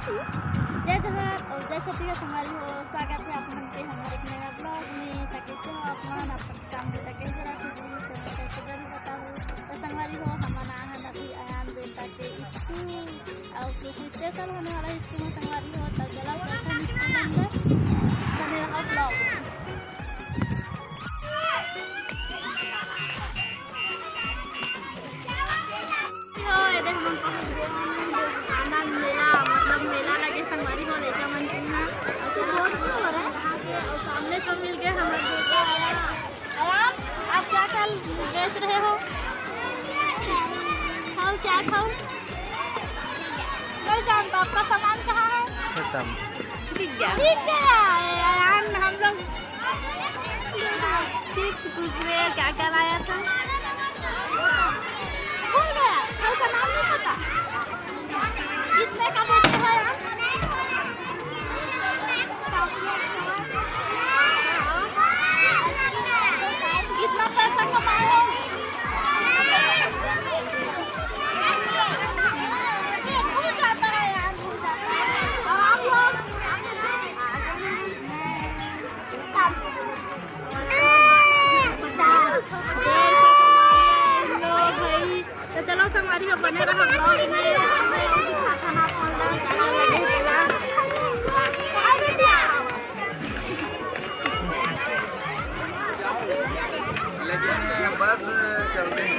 जय जोहार और जय छत्तीसगढ़ संगवारी हो। स्वागत है आप मन के हमारे एक नया ब्लॉग में। कैसे हो आप मन? अपन काम में कैसे रखी कैसे जरूर बताओ। तो संगवारी हो हमारा आहन अभी आयान बेटा के स्कूल और कुछ स्पेशल होने वाला स्कूल में संगवारी हो। तब चला स्कूल अंदर बने रहा ब्लॉग। तो मिल गया हमारे बेटा आया। आराम, आप क्या क्या बेच रहे हो? खाओ क्या खाओ? नहीं जानता आपका सामान कहाँ है? खत्म। ठीक है आयान, हम लोग चिप्स कुरकुरे क्या क्या लाया था भूल गया, कल का नाम नहीं पता। कितने का बेचते हो यार? कितना पैसा कमाए हो? भूल जाता है यार, भूल जाता है। और आप लोग भाई तो चलो संगवारी हो बने रहा ब्लॉग में। खाना बस चलते हैं।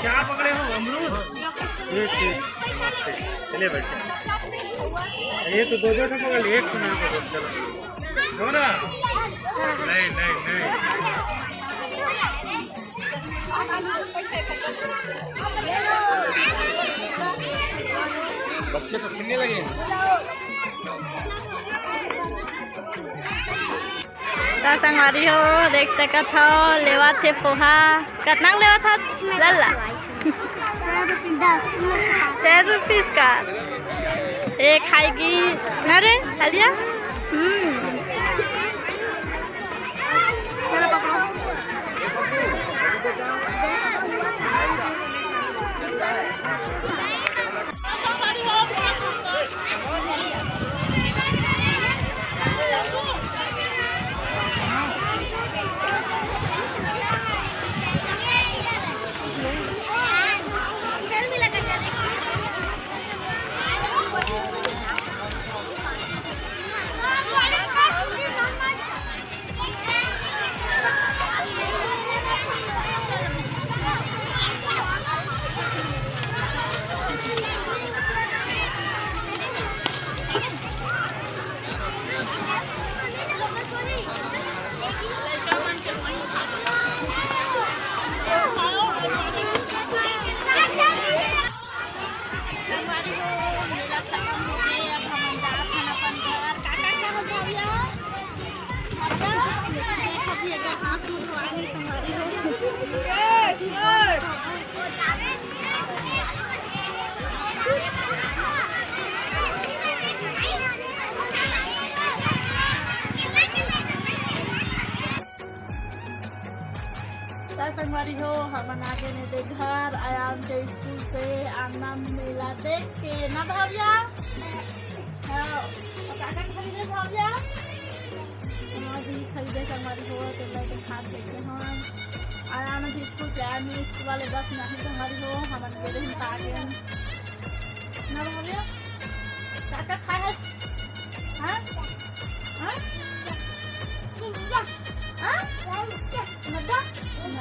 क्या पकड़े हो? अमरूद। चले बैठे। ये तो दो ठो पकड़ लिए, एक सुना चलो ना। नहीं नहीं नहीं, बच्चे तो खेलने लगे। संगवारी हो देख सकत हो लेवा थे पोहा। कितना लेवा था लल्ला? 10 रुपीस का। एक खाएगी। अरे बढ़िया। चलो पकड़ो। संगवारी हो हम आगे ने दे घर आया उनके स्कूल से आनंद मेला देख के ना भव्या काका खरीदे भव्या भी खरीदे संगवारी हो तो लेके खाद देखे हम आया ना स्कूल से आया नहीं स्कूल वाले बस नहीं संगवारी हो हम गए हैं आगे ना भव्या काका खाए हाँ हाँ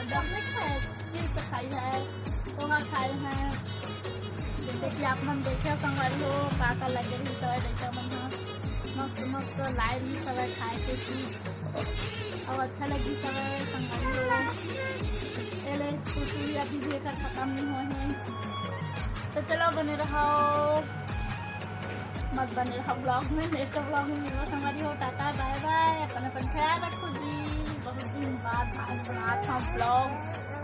नमक नहीं खाए चीज खाई है पोहा खाए हैं जैसे कि आप मन देखे संगवारी हो काका लगे ही सब देखे मन मस्त मस्त लाइव ही सब खाए के चीज और अच्छा लगी सब संगवारी हो पहले कुछ अभी भी एक खत्म नहीं हुए हैं तो चलो बने रहो मत बने रहो ब्लॉग में नेक्स्ट ब्लॉग में मिलो संगवारी हो टाटा बाय बाय अपन ख्याल रखो जी बहुत दिन बाद आज बना था ब्लॉग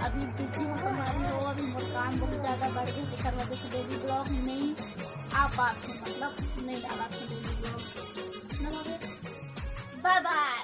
अभी बिजी हो संगवारी हो अभी मोर काम बहुत ज़्यादा बढ़ गई तेकर वजह से डेली ब्लॉग नहीं आ पाते मतलब नहीं डाला था डेली ब्लॉग बाय बाय।